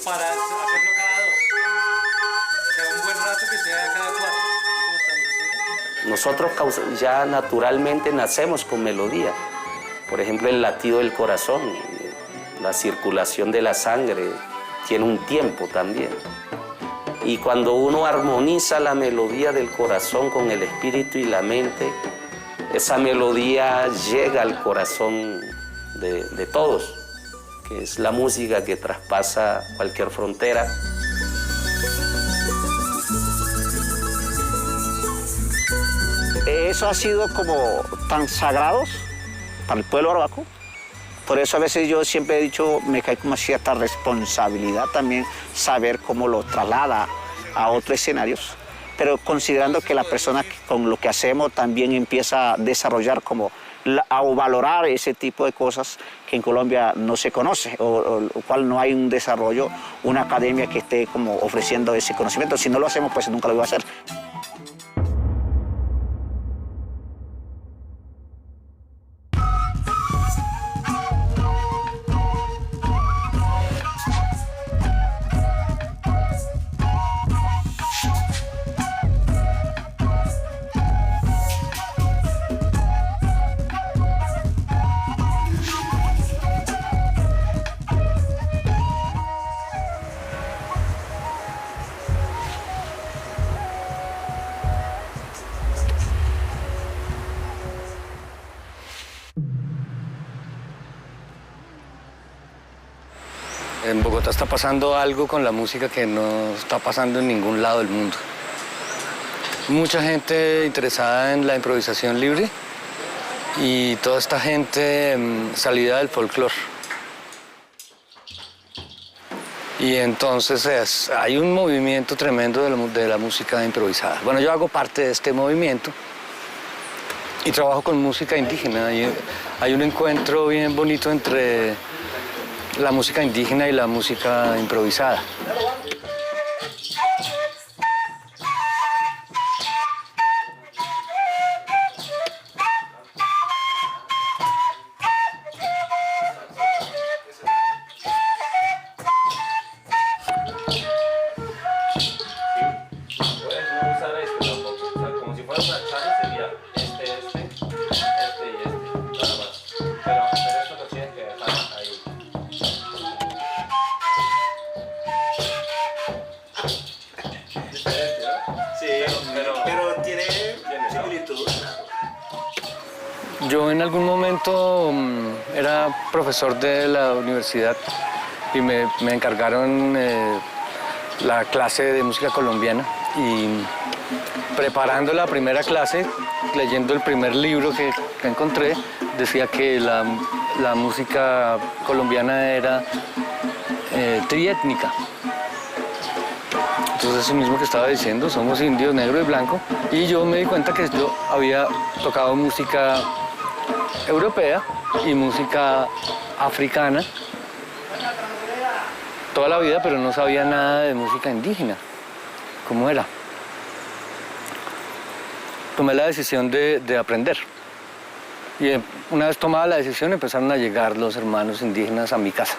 para hacerlo cada dos. O sea, un buen rato que sea cada cuatro. Nosotros ya naturalmente nacemos con melodía. Por ejemplo, el latido del corazón, la circulación de la sangre, tiene un tiempo también. Y cuando uno armoniza la melodía del corazón con el espíritu y la mente, esa melodía llega al corazón de todos, que es la música que traspasa cualquier frontera. Eso ha sido como tan sagrados para el pueblo arhuaco. Por eso a veces yo siempre he dicho, me cae como cierta responsabilidad también saber cómo lo traslada a otros escenarios, pero considerando que la persona con lo que hacemos también empieza a desarrollar como a valorar ese tipo de cosas que en Colombia no se conoce, o cual no hay un desarrollo, una academia que esté como ofreciendo ese conocimiento. Si no lo hacemos, pues nunca lo iba a hacer. En Bogotá está pasando algo con la música que no está pasando en ningún lado del mundo. Mucha gente interesada en la improvisación libre y toda esta gente salida del folclore. Y entonces hay un movimiento tremendo de la música improvisada. Bueno, yo hago parte de este movimiento y trabajo con música indígena. Hay un encuentro bien bonito entre la música indígena y la música improvisada. Yo en algún momento era profesor de la universidad y me encargaron la clase de música colombiana y preparando la primera clase, leyendo el primer libro que encontré, decía que la música colombiana era triétnica. Entonces eso mismo que estaba diciendo, somos indios, negro y blanco, y yo me di cuenta que yo había tocado música europea y música africana toda la vida, pero no sabía nada de música indígena, cómo era. Tomé la decisión de aprender. Y una vez tomada la decisión, empezaron a llegar los hermanos indígenas a mi casa.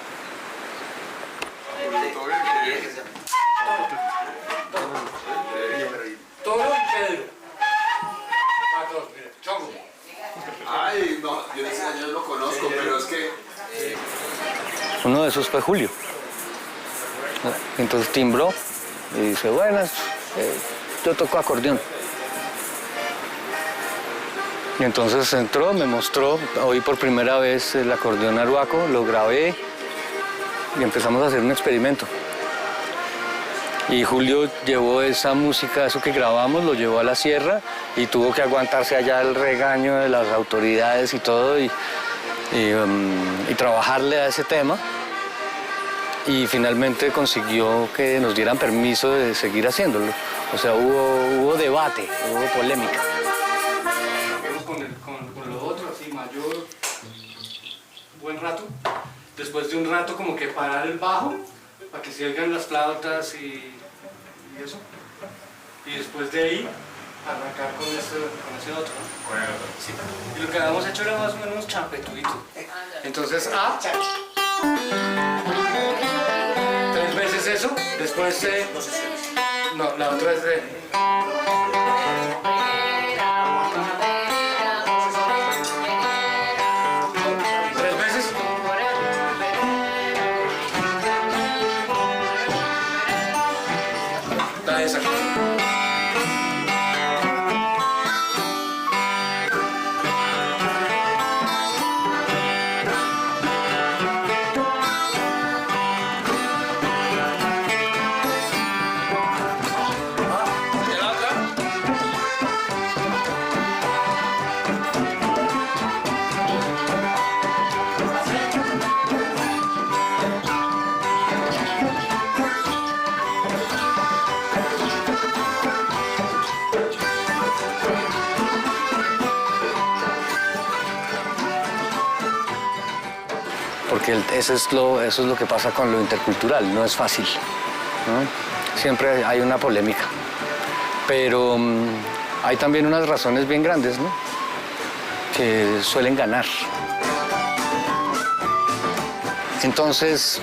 Ay, no, yo ese año lo conozco, pero es que... Uno de esos fue Julio. Entonces timbró y dice, buenas, yo toco acordeón. Y entonces entró, me mostró, oí por primera vez el acordeón arhuaco, lo grabé y empezamos a hacer un experimento. Y Julio llevó esa música, eso que grabamos, lo llevó a la sierra y tuvo que aguantarse allá el regaño de las autoridades y todo y trabajarle a ese tema. Y finalmente consiguió que nos dieran permiso de seguir haciéndolo. O sea, hubo debate, hubo polémica. Con lo otro, así, mayor, buen rato. Después de un rato como que parar el bajo, para que se oigan las flautas y eso. Y después de ahí, arrancar con ese otro, ¿no? Con el otro, sí. Y lo que habíamos hecho era más o menos champetuito. Entonces, A, 3 3 veces eso, después no, la otra es de... Esa. Porque eso es lo que pasa con lo intercultural, no es fácil, ¿no? Siempre hay una polémica, pero hay también unas razones bien grandes, ¿no? Que suelen ganar. Entonces,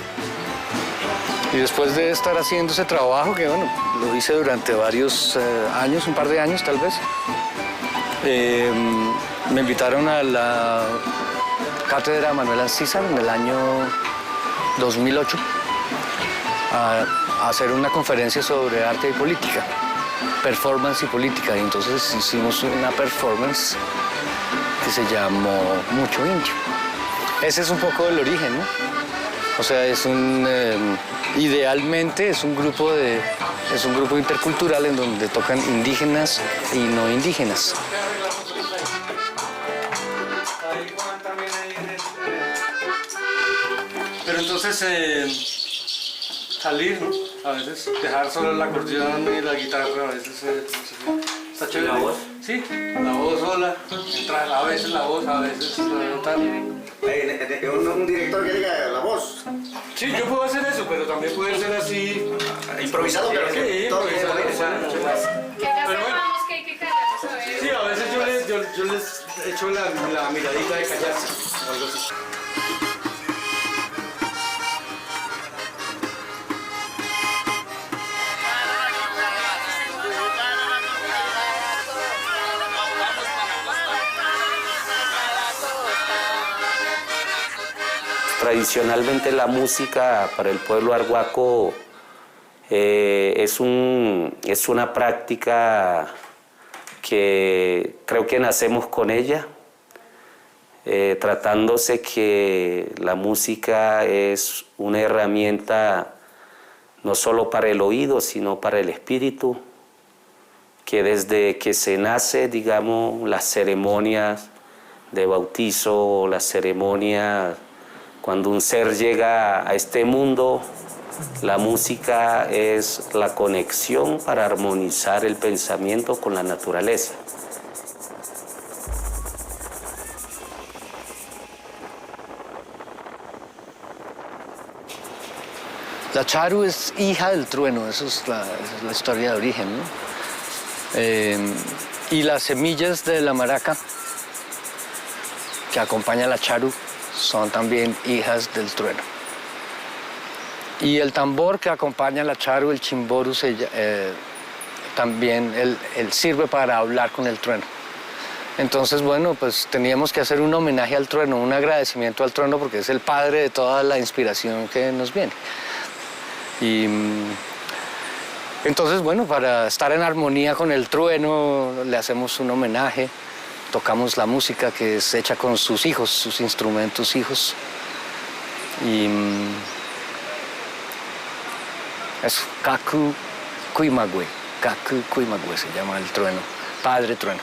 y después de estar haciendo ese trabajo, que bueno, lo hice durante varios años, un par de años tal vez, me invitaron a la Cátedra Manuel Ancísar en el año 2008 a hacer una conferencia sobre arte y política, performance y política. Y entonces hicimos una performance que se llamó Mucho Indio. Ese es un poco el origen, ¿no? O sea, idealmente es un grupo intercultural en donde tocan indígenas y no indígenas. Pero entonces salir, ¿no? A veces dejar solo el acordeón y la guitarra, a veces está chévere. ¿La voz? Sí, la voz sola, entrar, a veces la voz, a veces tal. Un director que diga la voz. Sí, yo puedo hacer eso, pero también puede ser así. Improvisado, pero Sí, que todo quede improvisado, bonito. Que ya Pero bueno. sepamos que hay que callarnos a ver. Sí, a veces yo les echo la miradita de callarse, o algo así. Tradicionalmente la música para el pueblo arhuaco es una práctica que creo que nacemos con ella, tratándose que la música es una herramienta no solo para el oído, sino para el espíritu, que desde que se nace, digamos, las ceremonias de bautizo, las ceremonias cuando un ser llega a este mundo, la música es la conexión para armonizar el pensamiento con la naturaleza. La charu es hija del trueno, esa es la historia de origen, ¿no? Y las semillas de la maraca que acompaña a la charu son también hijas del trueno. Y el tambor que acompaña a la charu, el chimboru, también él sirve para hablar con el trueno. Entonces, bueno, pues teníamos que hacer un homenaje al trueno, un agradecimiento al trueno, porque es el padre de toda la inspiración que nos viene. Y entonces, bueno, para estar en armonía con el trueno, le hacemos un homenaje. Tocamos la música que es hecha con sus hijos, sus instrumentos hijos. Y eso, Kaku Kuimagüe. Kaku Kuimagüe se llama el trueno, padre trueno.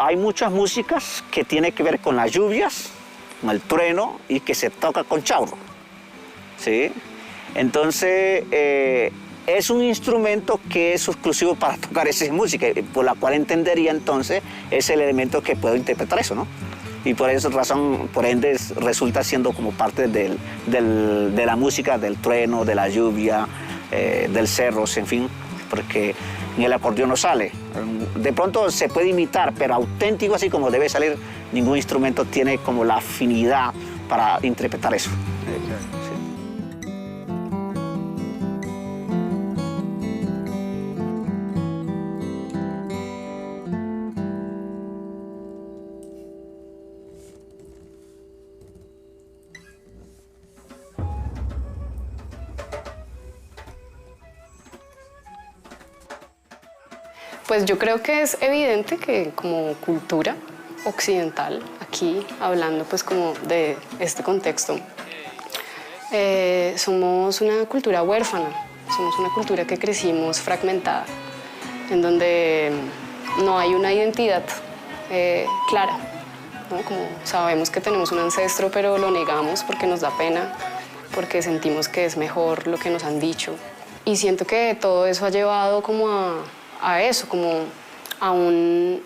hay muchas músicas que tienen que ver con las lluvias, con el trueno y que se toca con chauro, ¿sí? Entonces, es un instrumento que es exclusivo para tocar esa música, por la cual entendería entonces es el elemento que puedo interpretar eso, ¿no? Y por esa razón, por ende, resulta siendo como parte de la música del trueno, de la lluvia, del cerro, en fin, porque en el acordeón no sale. De pronto se puede imitar, pero auténtico, así como debe salir, ningún instrumento tiene como la afinidad para interpretar eso. Pues yo creo que es evidente que como cultura occidental, aquí hablando pues como de este contexto, somos una cultura huérfana, somos una cultura que crecimos fragmentada, en donde no hay una identidad clara, ¿no? Como sabemos que tenemos un ancestro, pero lo negamos porque nos da pena, porque sentimos que es mejor lo que nos han dicho. Y siento que todo eso ha llevado como a eso, como a un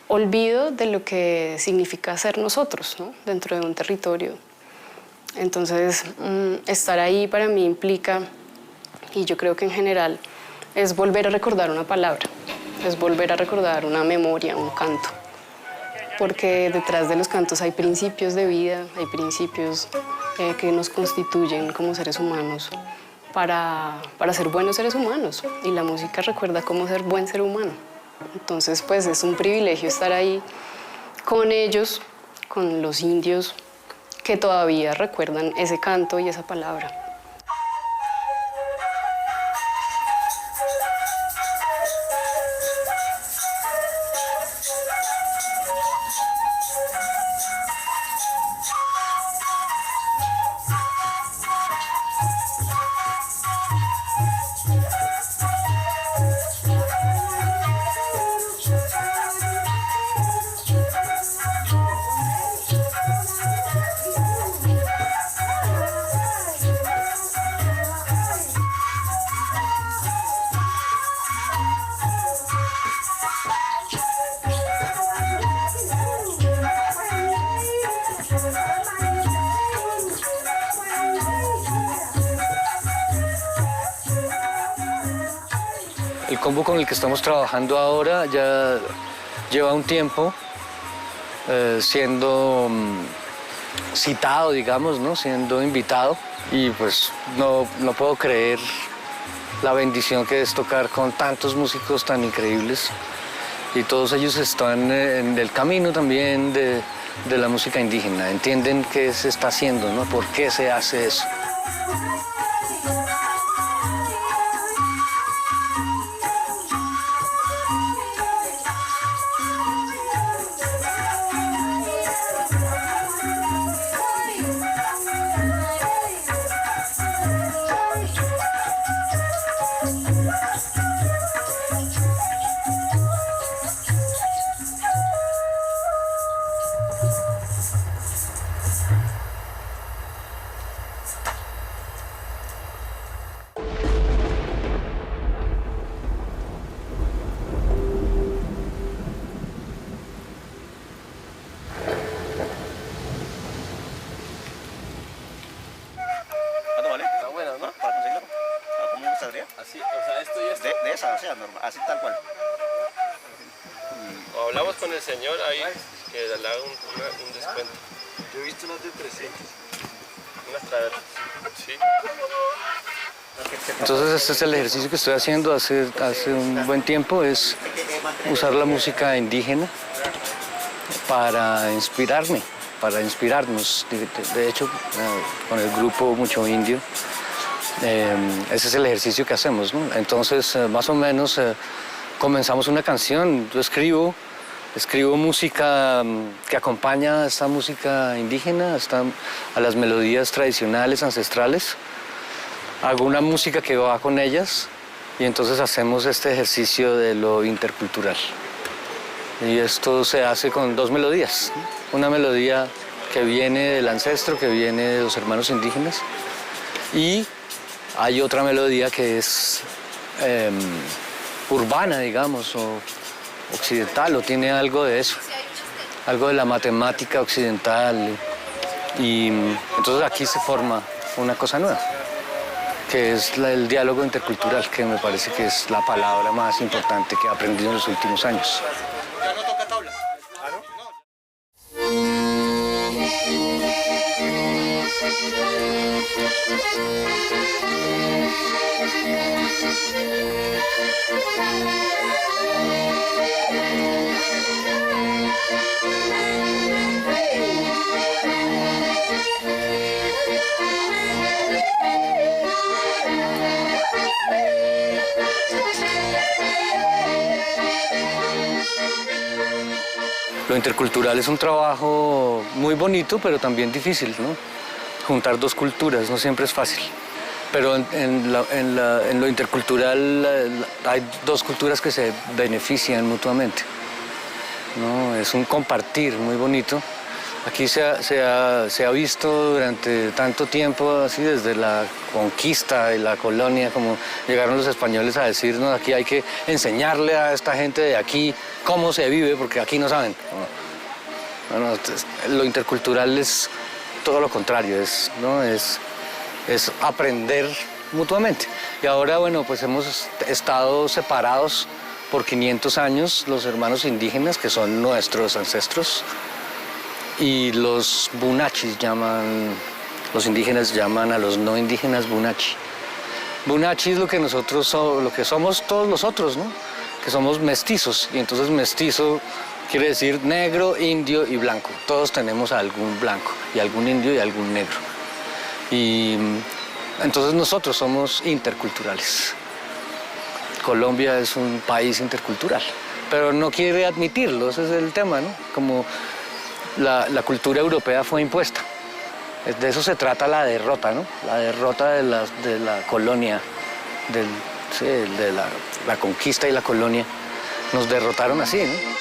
olvido de lo que significa ser nosotros, ¿no? Dentro de un territorio. Entonces, estar ahí para mí implica, y yo creo que en general, es volver a recordar una palabra, es volver a recordar una memoria, un canto. Porque detrás de los cantos hay principios de vida, hay principios que nos constituyen como seres humanos para ser buenos seres humanos. Y la música recuerda cómo ser buen ser humano. Entonces, pues es un privilegio estar ahí con ellos, con los indios que todavía recuerdan ese canto y esa palabra. El combo con el que estamos trabajando ahora ya lleva un tiempo siendo citado, digamos, ¿no? Siendo invitado. Y pues no puedo creer la bendición que es tocar con tantos músicos tan increíbles. Y todos ellos están en el camino también de la música indígena. Entienden qué se está haciendo, ¿no? ¿Por qué se hace eso? Así, o sea, esto ya está. De esa, o sea, normal, así tal cual. O hablamos con el señor ahí que le haga un descuento. Yo he visto unas de 300. Unas traveras. Sí. Entonces este es el ejercicio que estoy haciendo hace un buen tiempo, es usar la música indígena para inspirarme, para inspirarnos. De hecho, con el grupo Mucho Indio, ese es el ejercicio que hacemos, ¿no? Entonces, más o menos, comenzamos una canción, yo escribo música que acompaña a esta música indígena, a las melodías tradicionales, ancestrales. Hago una música que va con ellas y entonces hacemos este ejercicio de lo intercultural. Y esto se hace con dos melodías. Una melodía que viene del ancestro, que viene de los hermanos indígenas. Y hay otra melodía que es urbana, digamos, o occidental, o tiene algo de eso. Algo de la matemática occidental. Y entonces aquí se forma una cosa nueva, que es el diálogo intercultural, que me parece que es la palabra más importante que he aprendido en los últimos años. Ya no toca tabla. Claro. Lo intercultural es un trabajo muy bonito, pero también difícil, ¿no? Juntar dos culturas no siempre es fácil. Pero en lo intercultural hay dos culturas que se benefician mutuamente, ¿no? Es un compartir muy bonito. Aquí se ha visto durante tanto tiempo, así desde la conquista y la colonia, como llegaron los españoles a decirnos, aquí hay que enseñarle a esta gente de aquí cómo se vive, porque aquí no saben. Bueno, lo intercultural es todo lo contrario, ¿no? es aprender mutuamente. Y ahora, bueno, pues hemos estado separados por 500 años, los hermanos indígenas, que son nuestros ancestros, y los bunachis los indígenas llaman a los no indígenas bunachi. Bunachi es lo que lo que somos todos los otros, ¿no? Que somos mestizos, y entonces mestizo quiere decir negro, indio y blanco. Todos tenemos a algún blanco, y algún indio y algún negro. Y entonces nosotros somos interculturales. Colombia es un país intercultural, pero no quiere admitirlo, ese es el tema, ¿no? Como la cultura europea fue impuesta. De eso se trata la derrota, ¿no? La derrota de la colonia, de la conquista y la colonia. Nos derrotaron así, ¿no?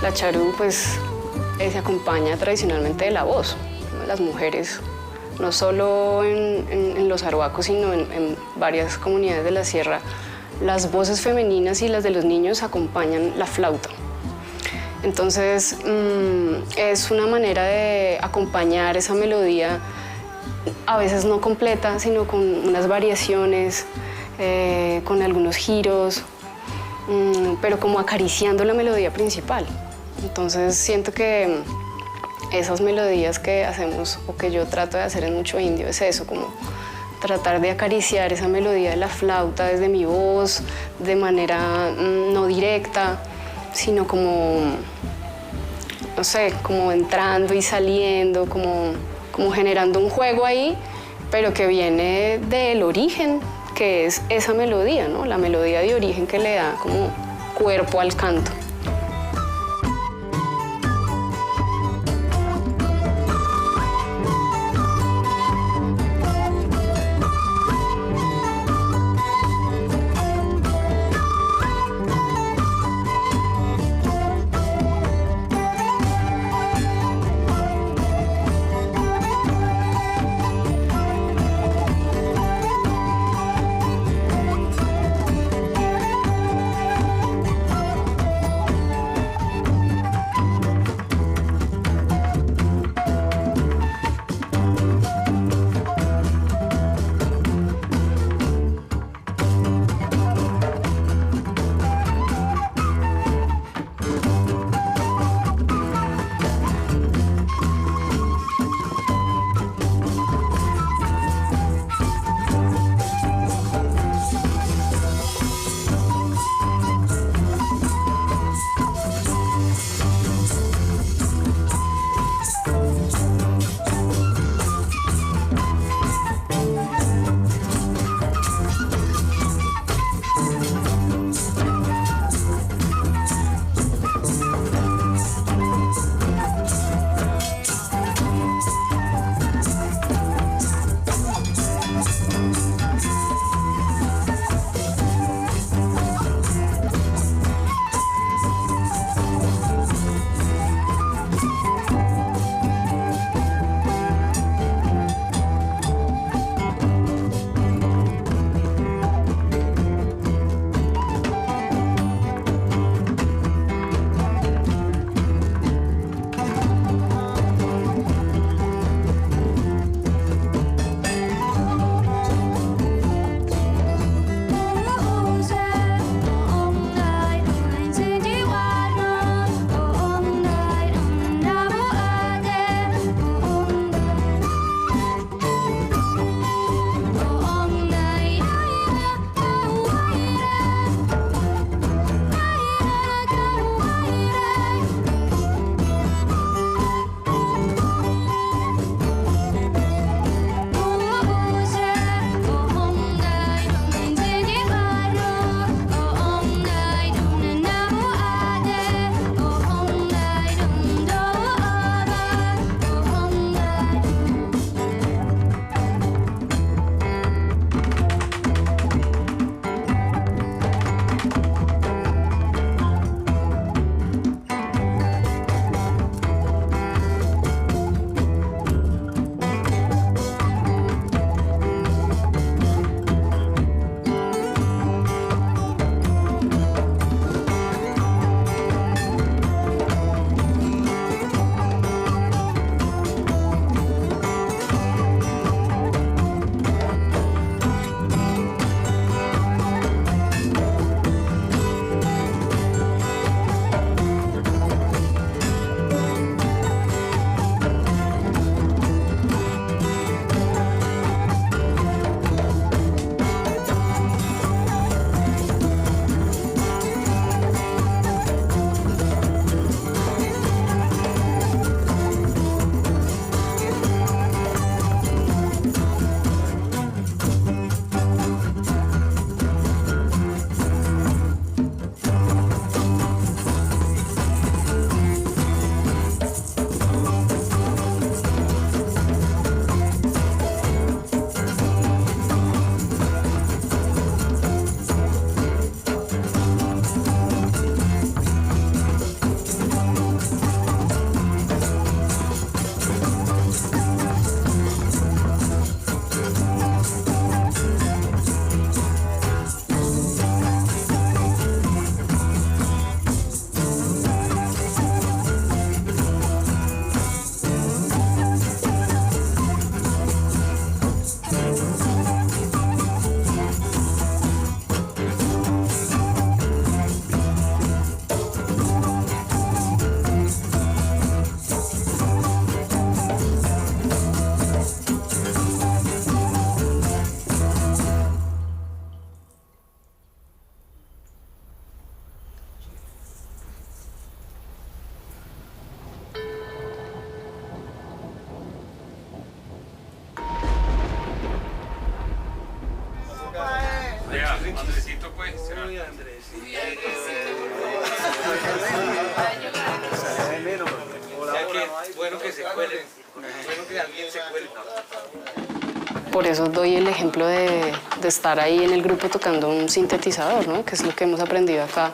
La charú pues se acompaña tradicionalmente de la voz, ¿no? Las mujeres, no solo en los arhuacos, sino en varias comunidades de la sierra, las voces femeninas y las de los niños acompañan la flauta. Entonces es una manera de acompañar esa melodía, a veces no completa, sino con unas variaciones, con algunos giros, pero como acariciando la melodía principal. Entonces siento que esas melodías que hacemos, o que yo trato de hacer en Mucho Indio, es eso, como tratar de acariciar esa melodía de la flauta desde mi voz, de manera no directa, sino como, no sé, como entrando y saliendo, como generando un juego ahí, pero que viene del origen, que es esa melodía, ¿no? La melodía de origen que le da como cuerpo al canto. Andresito, pues. Bueno que se cuele. Bueno que alguien se cuele. Por eso doy el ejemplo de estar ahí en el grupo tocando un sintetizador, ¿no? Que es lo que hemos aprendido acá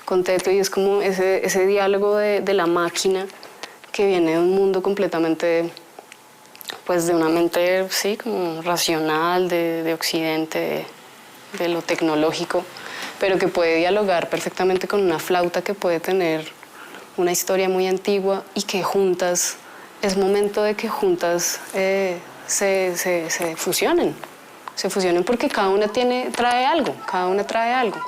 con Teto, y es como ese diálogo de la máquina que viene de un mundo completamente, pues de una mente, sí, como racional, de Occidente, de lo tecnológico, pero que puede dialogar perfectamente con una flauta que puede tener una historia muy antigua y que juntas, es momento de que juntas se fusionen porque cada una trae algo, cada una trae algo.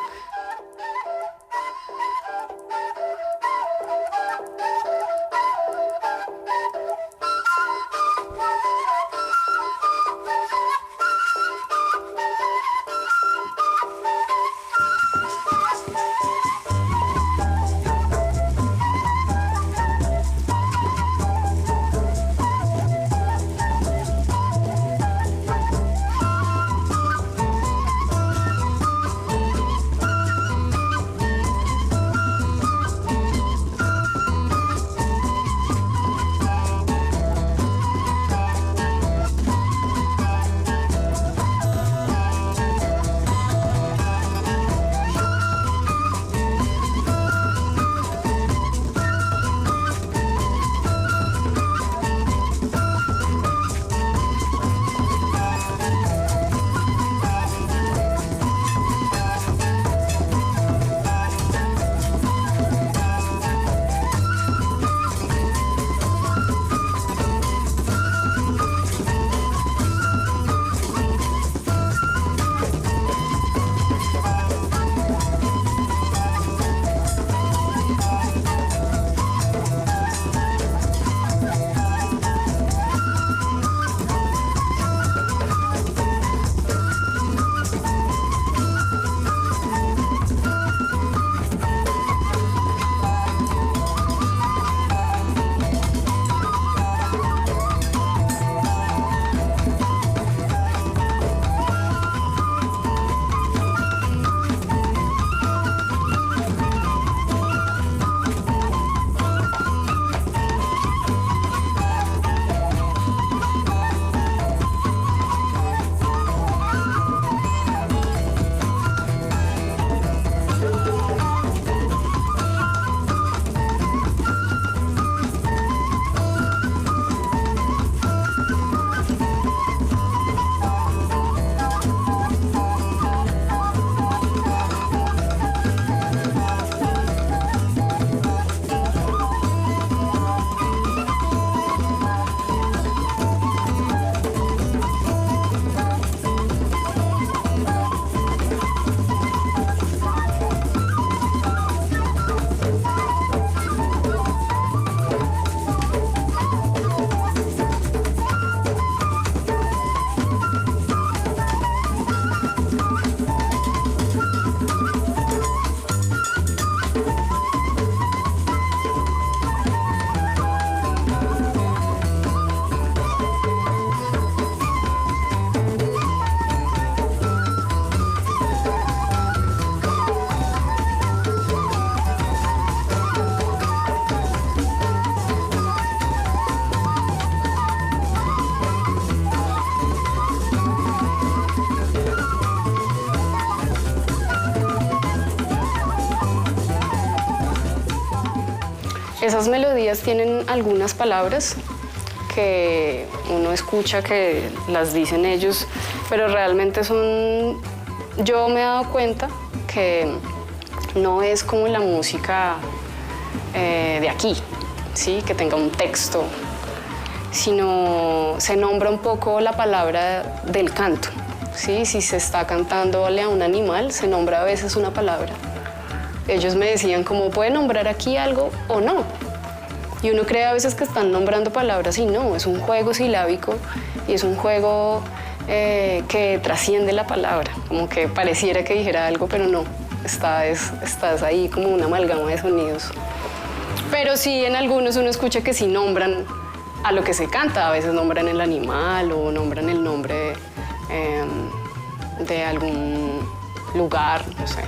Esas melodías tienen algunas palabras que uno escucha que las dicen ellos, pero realmente son... Yo me he dado cuenta que no es como la música de aquí, ¿sí? Que tenga un texto, sino se nombra un poco la palabra del canto, ¿sí? Si se está cantándole a un animal, se nombra a veces una palabra. Ellos me decían, ¿cómo puede nombrar aquí algo o no? Y uno cree a veces que están nombrando palabras y no, es un juego silábico y es un juego que trasciende la palabra, como que pareciera que dijera algo, pero no, estás ahí como una amalgama de sonidos. Pero sí, en algunos uno escucha que sí nombran a lo que se canta, a veces nombran el animal o nombran el nombre de algún lugar, no sé.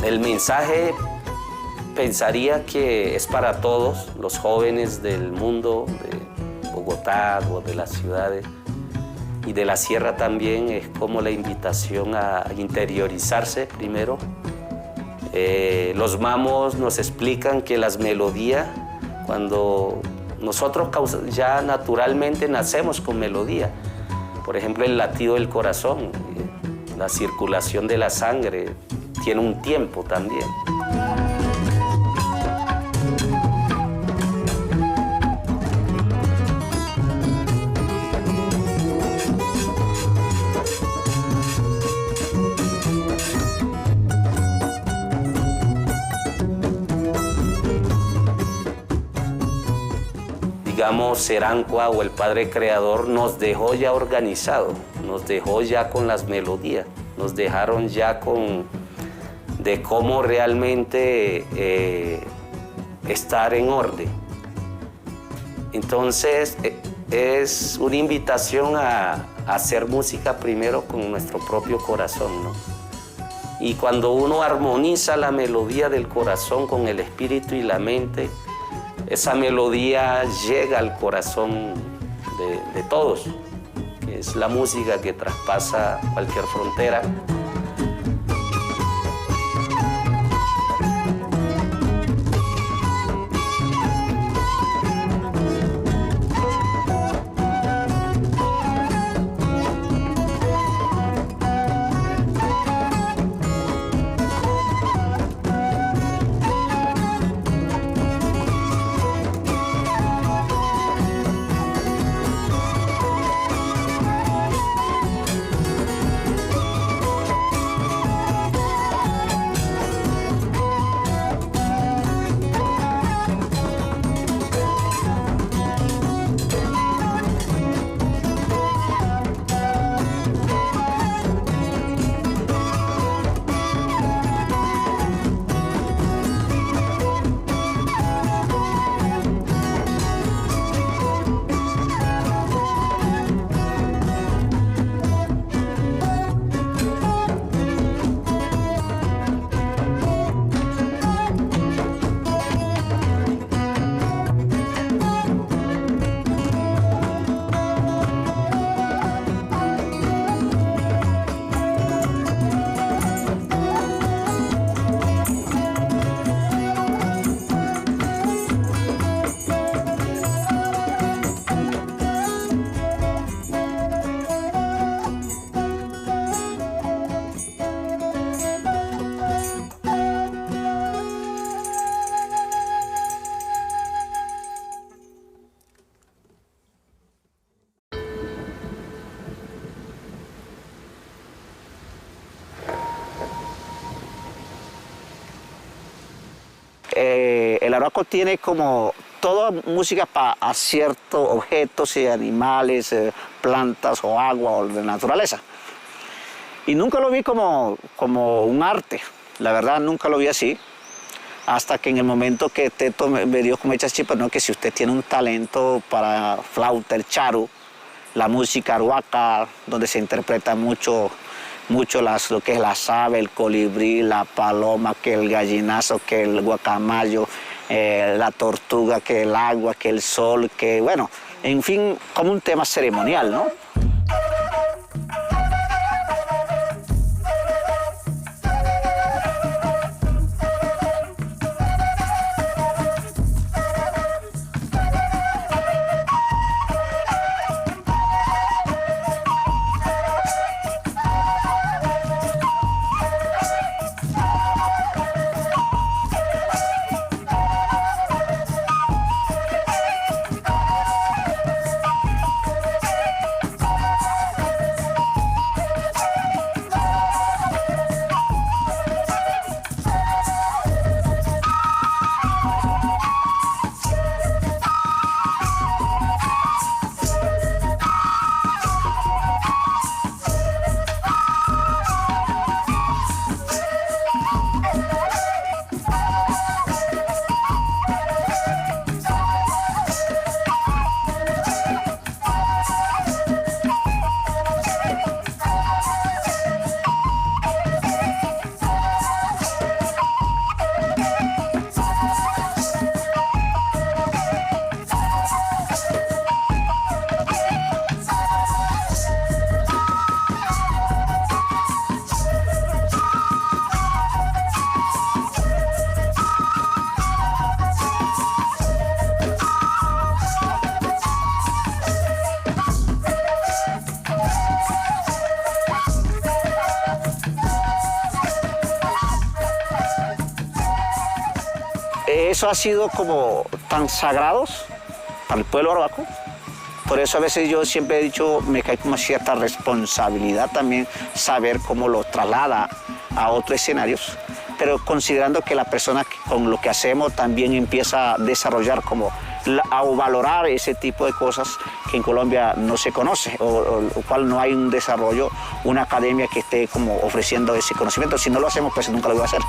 El mensaje pensaría que es para todos los jóvenes del mundo, de Bogotá o de las ciudades y de la sierra también. Es como la invitación a interiorizarse primero. Los mamos nos explican que las melodías, cuando nosotros ya naturalmente nacemos con melodía, por ejemplo el latido del corazón, la circulación de la sangre, tiene un tiempo también. Digamos, Serancua o el Padre Creador nos dejó ya organizado, nos dejó ya con las melodías, nos dejaron ya de cómo realmente estar en orden. Entonces, es una invitación a hacer música primero con nuestro propio corazón, ¿no? Y cuando uno armoniza la melodía del corazón con el espíritu y la mente, esa melodía llega al corazón de todos, que es la música que traspasa cualquier frontera. El arhuaco tiene como toda música para ciertos objetos y animales, plantas o agua o de naturaleza. Y nunca lo vi como un arte, la verdad nunca lo vi así. Hasta que en el momento que Teto me dio como hecha chispas, ¿no? Que si usted tiene un talento para flauta, el charu, la música arhuaca, donde se interpreta mucho lo que es las aves, el colibrí, la paloma, que el gallinazo, que el guacamayo, la tortuga, que el agua, que el sol, que bueno, en fin, como un tema ceremonial, ¿no? eso ha sido como tan sagrados para el pueblo arhuaco. Por eso a veces yo siempre he dicho, me cae como cierta responsabilidad también saber cómo lo traslada a otros escenarios, pero considerando que la persona con lo que hacemos también empieza a desarrollar como a valorar ese tipo de cosas que en Colombia no se conoce, o cual no hay un desarrollo, una academia que esté como ofreciendo ese conocimiento. Si no lo hacemos, pues nunca lo voy a hacer.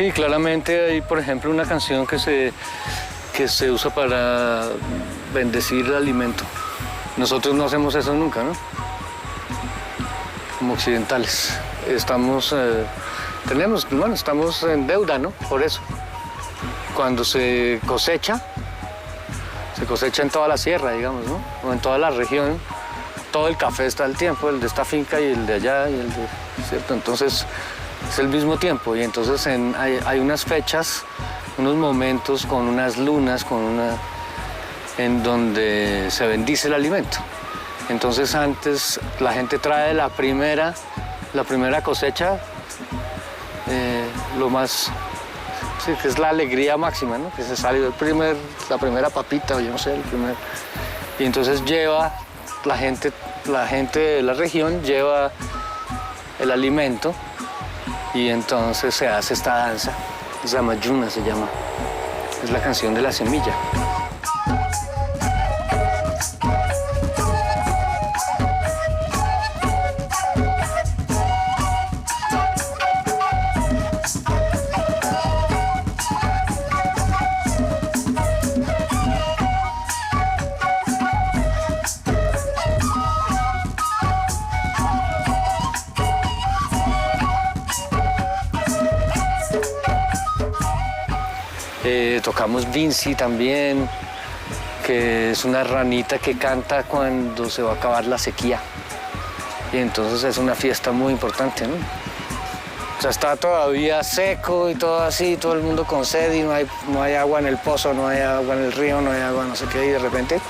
Sí, claramente hay, por ejemplo, una canción que se usa para bendecir el alimento. Nosotros no hacemos eso nunca, ¿no? Como occidentales. Estamos en deuda, ¿no? Por eso. Cuando se cosecha en toda la sierra, digamos, ¿no? O en toda la región, todo el café está al tiempo, el de esta finca y el de allá y el de, ¿cierto? Entonces es el mismo tiempo y entonces hay unas fechas, unos momentos con unas lunas, en donde se bendice el alimento. Entonces antes la gente trae la primera cosecha, lo más, sí, que es la alegría máxima, ¿no? Que se salió la primera papita, o yo no sé, y entonces lleva la gente de la región lleva el alimento y entonces se hace esta danza, Zamayuna se llama, es la canción de la semilla. Tocamos Vinci también, que es una ranita que canta cuando se va a acabar la sequía. Y entonces es una fiesta muy importante, ¿no? O sea, está todavía seco y todo así, todo el mundo con sed y no hay agua en el pozo, no hay agua en el río, no hay agua no sé qué, y de repente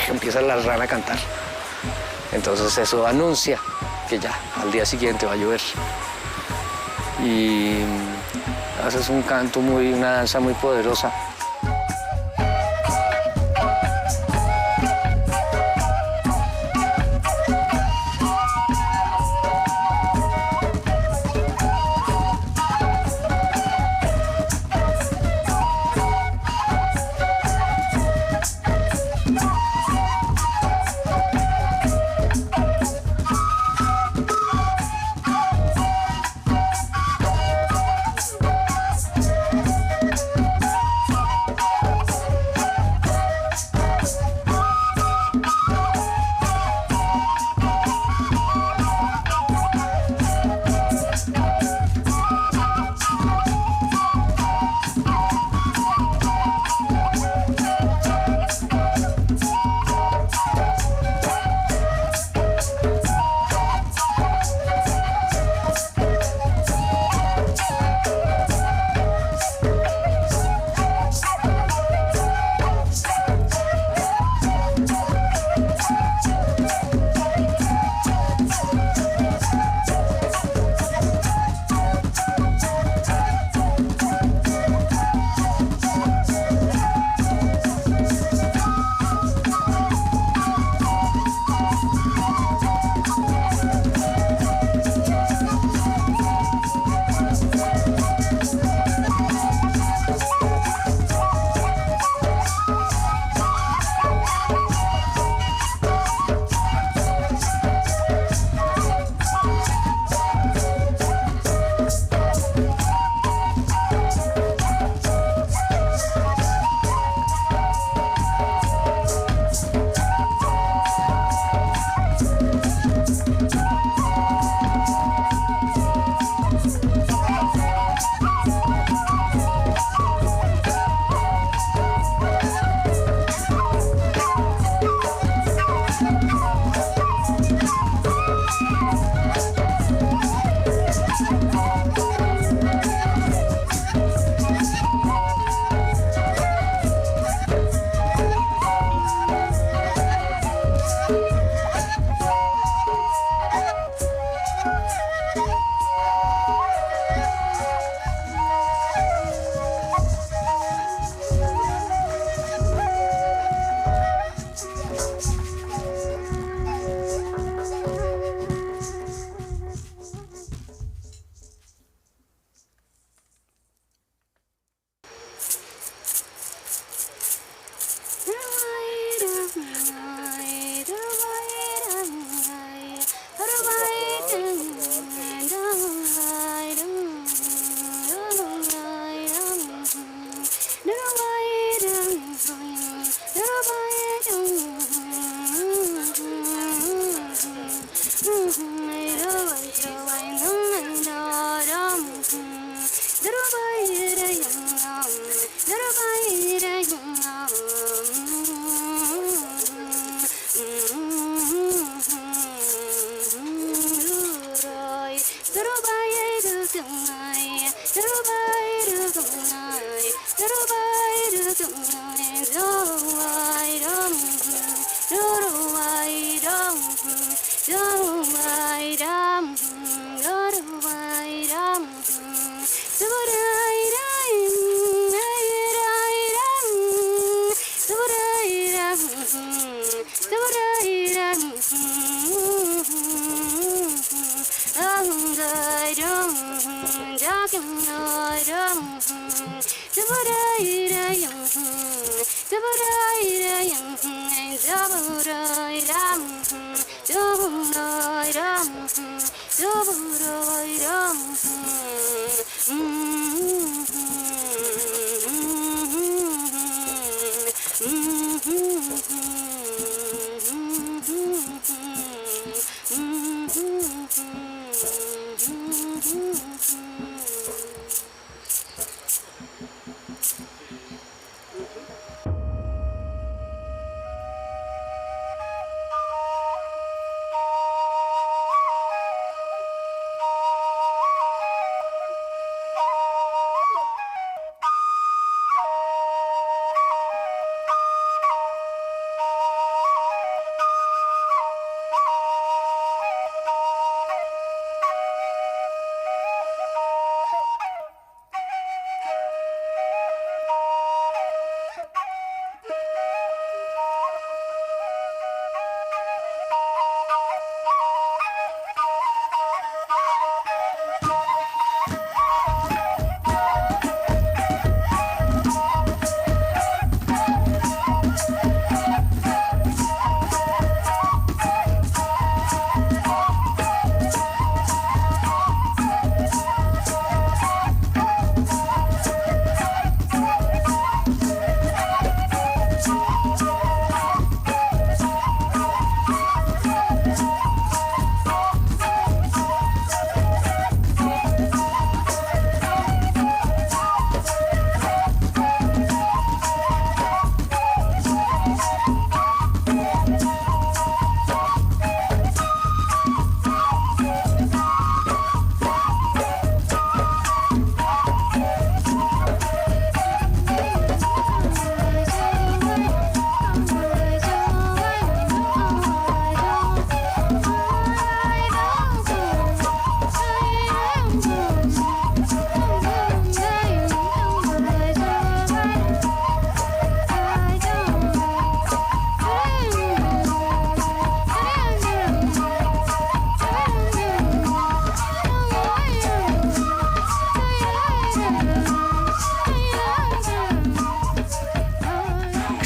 empieza la rana a cantar. Entonces eso anuncia que ya al día siguiente va a llover. Y haces un canto una danza muy poderosa.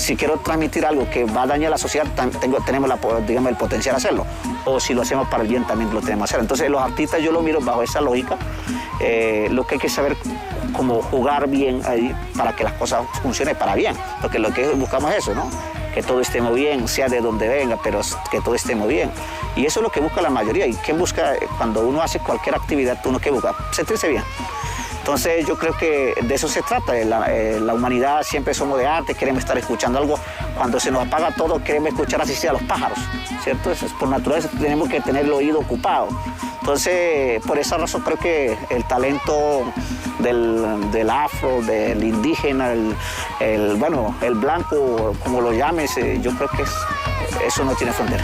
Si quiero transmitir algo que va a dañar a la sociedad, tenemos digamos, el potencial de hacerlo. O si lo hacemos para el bien, también lo tenemos que hacer. Entonces, los artistas yo lo miro bajo esa lógica. Lo que hay que saber cómo jugar bien ahí para que las cosas funcionen para bien. Porque lo que buscamos es eso, ¿no? Que todo esté muy bien, sea de donde venga, pero que todo esté muy bien. Y eso es lo que busca la mayoría. ¿Y qué busca cuando uno hace cualquier actividad? ¿Uno qué busca? Sentirse bien. Entonces yo creo que de eso se trata. La humanidad siempre somos de arte, queremos estar escuchando algo. Cuando se nos apaga todo, queremos escuchar así sea los pájaros, ¿cierto? Eso es, por naturaleza tenemos que tener el oído ocupado. Entonces, por esa razón creo que el talento del afro, del indígena, el blanco, como lo llames, yo creo que eso no tiene frontera.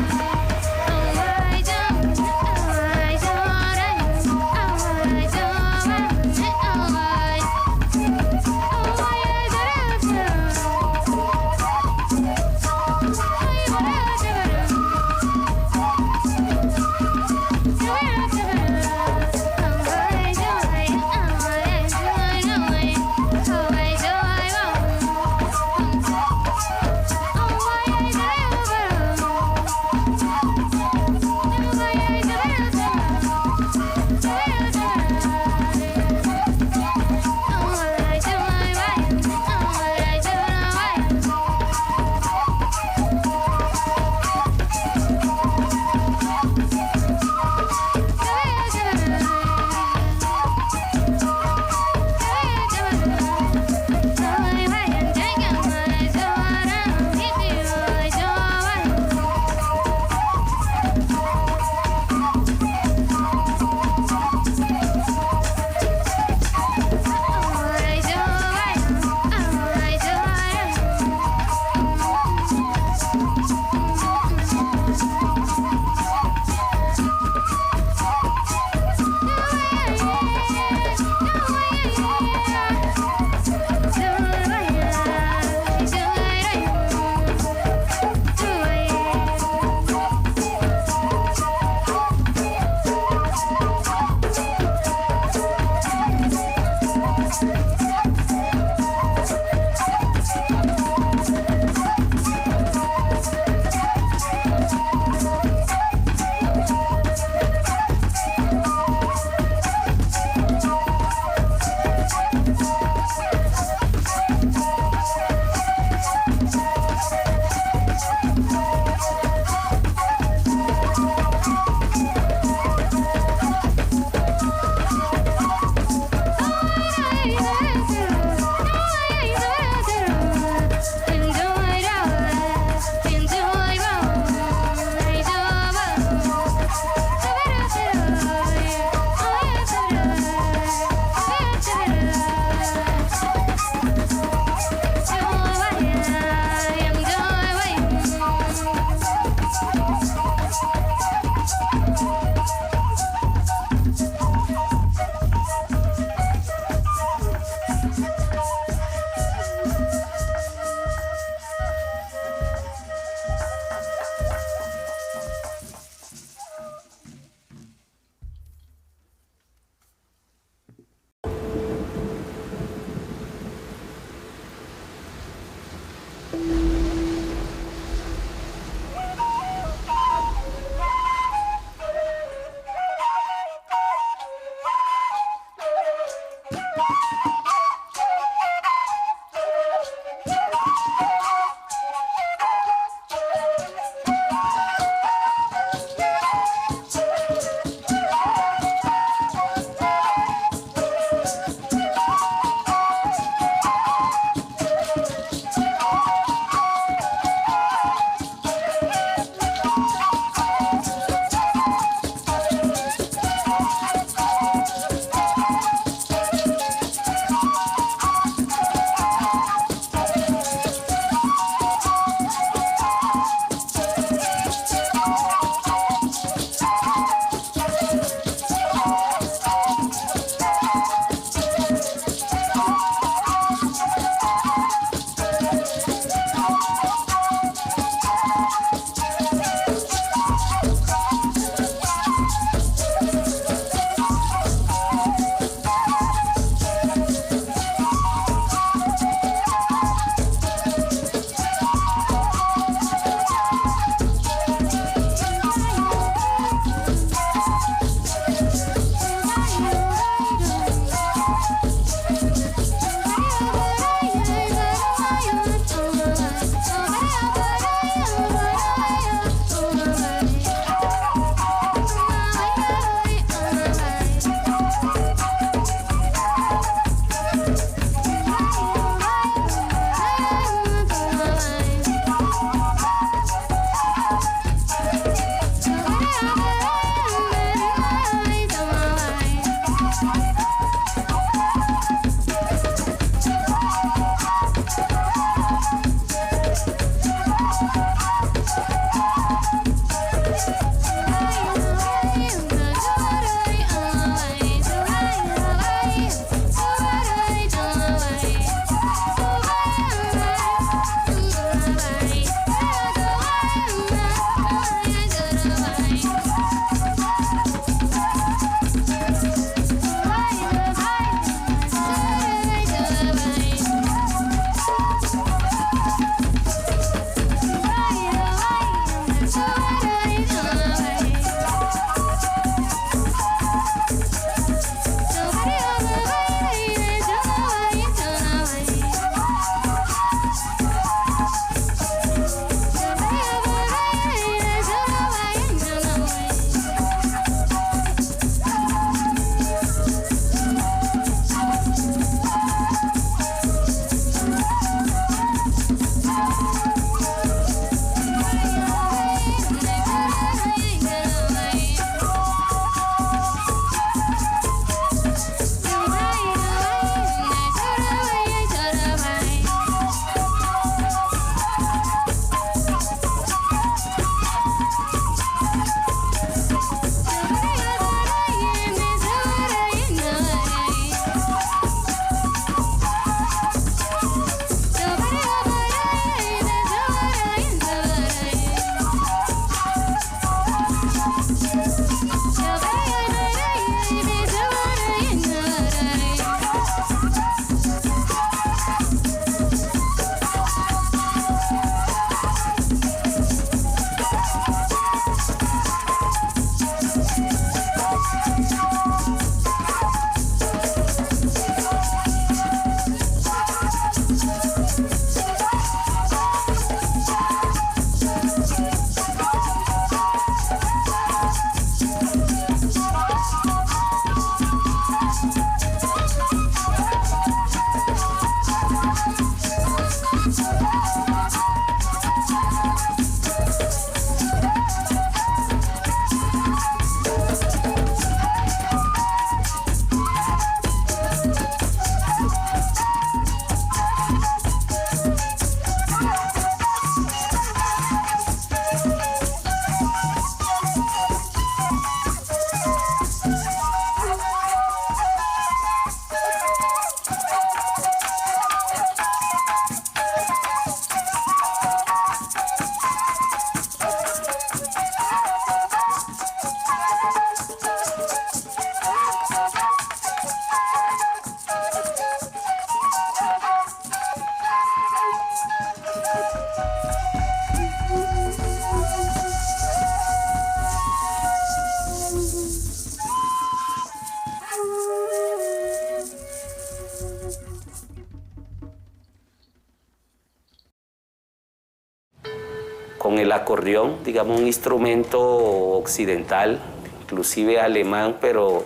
con el acordeón, digamos un instrumento occidental, inclusive alemán, pero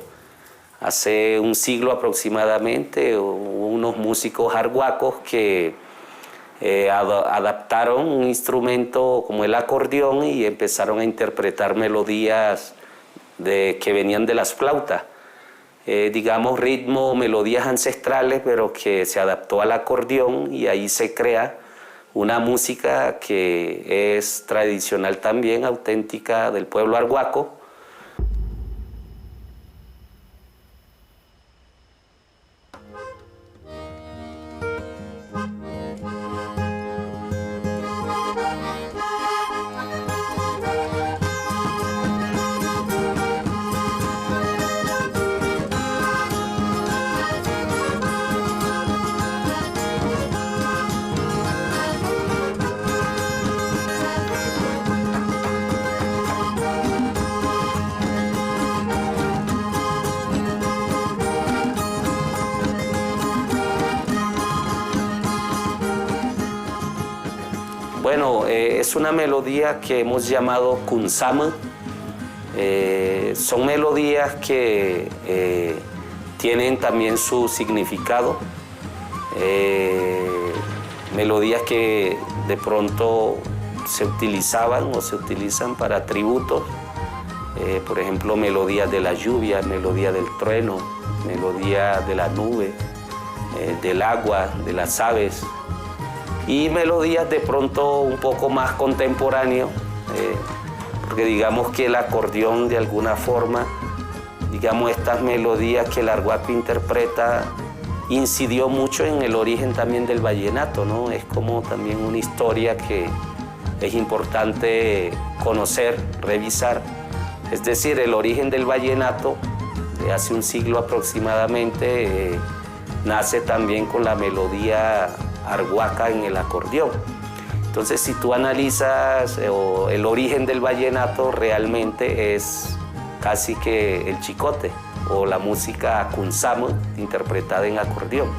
hace un siglo aproximadamente hubo unos músicos arhuacos que adaptaron un instrumento como el acordeón y empezaron a interpretar melodías que venían de las flautas. Digamos ritmo, melodías ancestrales, pero que se adaptó al acordeón y ahí se crea una música que es tradicional también, auténtica del pueblo arhuaco. Bueno, es una melodía que hemos llamado kunsama. Son melodías que tienen también su significado. Melodías que de pronto se utilizaban o se utilizan para tributos. Por ejemplo, melodías de la lluvia, melodía del trueno, melodía de la nube, del agua, de las aves. Y melodías de pronto un poco más contemporáneas, porque digamos que el acordeón de alguna forma, digamos estas melodías que el arhuaco interpreta, incidió mucho en el origen también del vallenato, ¿no? Es como también una historia que es importante conocer, revisar. Es decir, el origen del vallenato, de hace un siglo aproximadamente, nace también con la melodía arhuaca en el acordeón. Entonces, si tú analizas el origen del vallenato, realmente es casi que el chicote o la música kunsama interpretada en acordeón.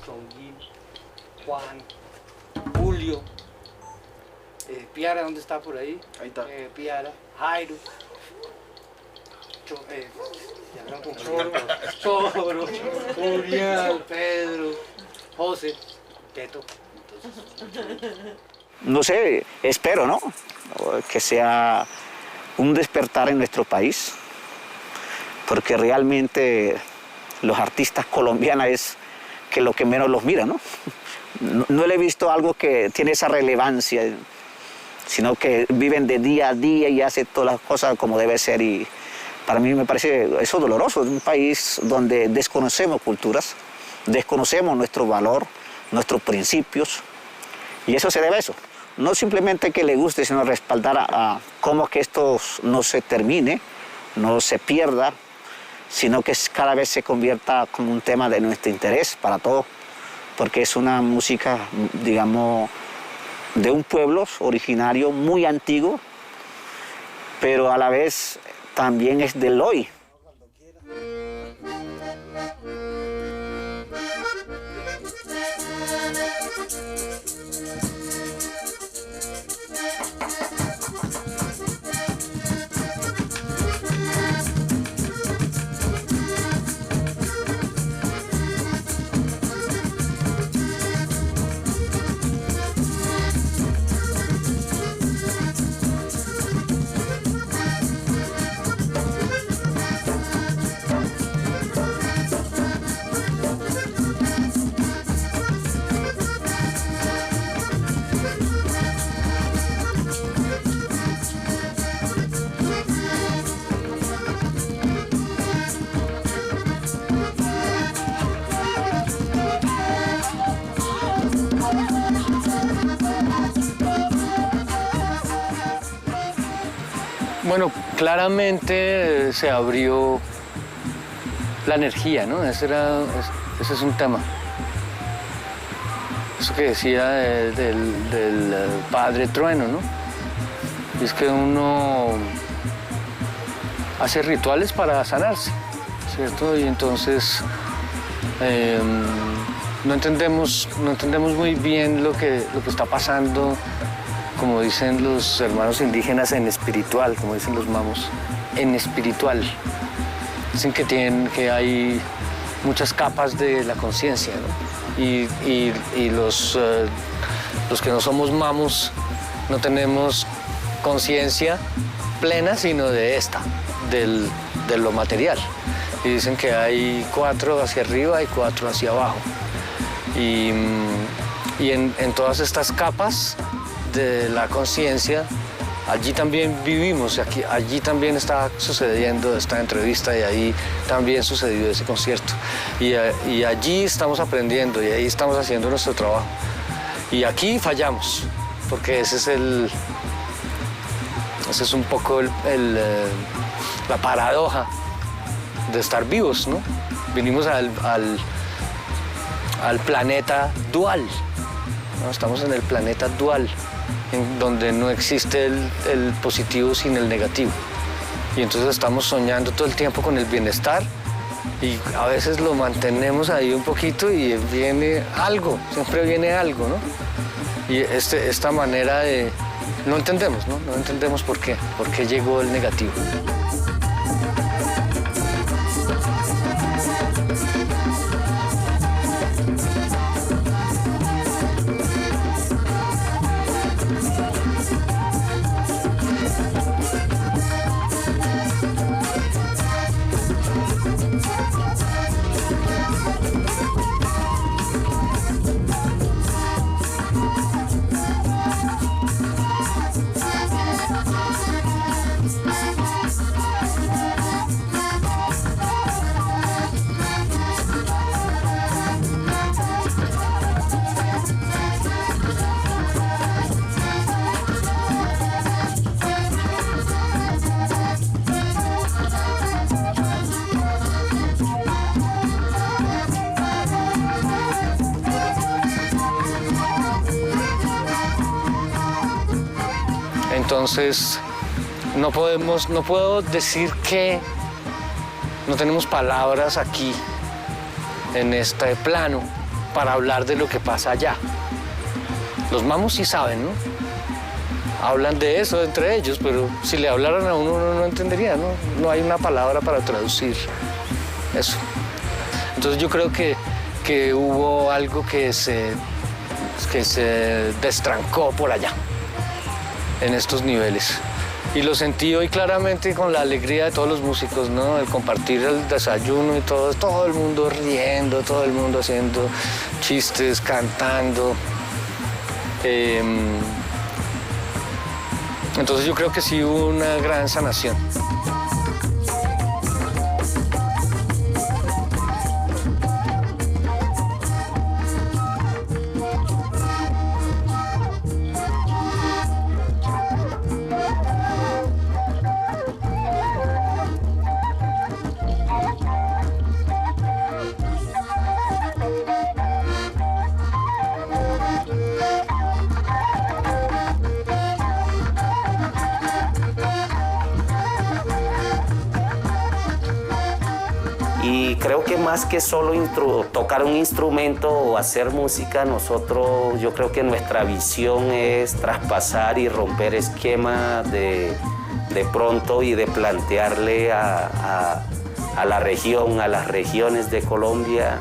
Tronguín, Juan, Julio, Piara, ¿dónde está por ahí? Ahí está. Piara, Jairo, Choro, Uriel, Pedro, José, Teto. No sé, espero, ¿no? Que sea un despertar en nuestro país, porque realmente los artistas colombianos es que lo que menos los mira, ¿no? No le he visto algo que tiene esa relevancia, sino que viven de día a día y hacen todas las cosas como debe ser, y para mí me parece eso doloroso. Es un país donde desconocemos culturas, desconocemos nuestro valor, nuestros principios, y eso se debe a eso. No simplemente que le guste, sino respaldar a cómo que esto no se termine, no se pierda, sino que cada vez se convierta como un tema de nuestro interés para todos, porque es una música, digamos, de un pueblo originario muy antiguo, pero a la vez también es del hoy. Bueno, claramente se abrió la energía, ¿no? Ese es un tema. Eso que decía del padre Trueno, ¿no? Y es que uno hace rituales para sanarse, ¿cierto? Y entonces no entendemos muy bien lo que está pasando, como dicen los hermanos indígenas, en espiritual, como dicen los mamos, en espiritual. Dicen que hay muchas capas de la conciencia, ¿no? Y los que no somos mamos no tenemos conciencia plena, sino de lo material. Y dicen que hay 4 hacia arriba y 4 hacia abajo. Y en todas estas capas de la conciencia, allí también vivimos, allí también está sucediendo esta entrevista, y ahí también sucedió ese concierto. Y allí estamos aprendiendo, y ahí estamos haciendo nuestro trabajo. Y aquí fallamos, porque ese es un poco la paradoja de estar vivos, ¿no? Vinimos al planeta dual, ¿no? Estamos en el planeta dual, en donde no existe el positivo sin el negativo. Y entonces estamos soñando todo el tiempo con el bienestar, y a veces lo mantenemos ahí un poquito y viene algo, siempre viene algo, ¿no? Y esta manera de... No entendemos, ¿no? No entendemos por qué llegó el negativo. Entonces, no puedo decir que no tenemos palabras aquí, en este plano, para hablar de lo que pasa allá. Los mamos sí saben, ¿no? Hablan de eso entre ellos, pero si le hablaran a uno no entendería, ¿no? No hay una palabra para traducir eso. Entonces yo creo que hubo algo que se destrancó por allá, en estos niveles. Y lo sentí hoy claramente con la alegría de todos los músicos, ¿no? El compartir el desayuno y todo el mundo riendo, todo el mundo haciendo chistes, cantando. Entonces yo creo que sí hubo una gran sanación. Y creo que más que solo tocar un instrumento o hacer música, yo creo que nuestra visión es traspasar y romper esquemas de pronto y de plantearle a la región, a las regiones de Colombia,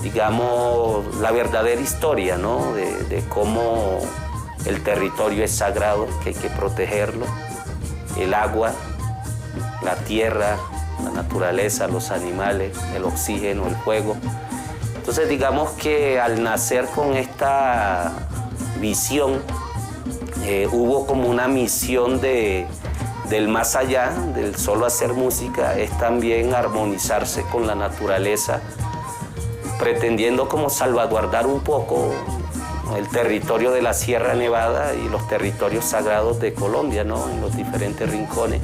digamos, la verdadera historia, ¿no? De cómo el territorio es sagrado, que hay que protegerlo, el agua, la tierra, la naturaleza, los animales, el oxígeno, el fuego. Entonces digamos que al nacer con esta visión, hubo como una misión del más allá, del solo hacer música, es también armonizarse con la naturaleza, pretendiendo como salvaguardar un poco el territorio de la Sierra Nevada y los territorios sagrados de Colombia, ¿no? En los diferentes rincones.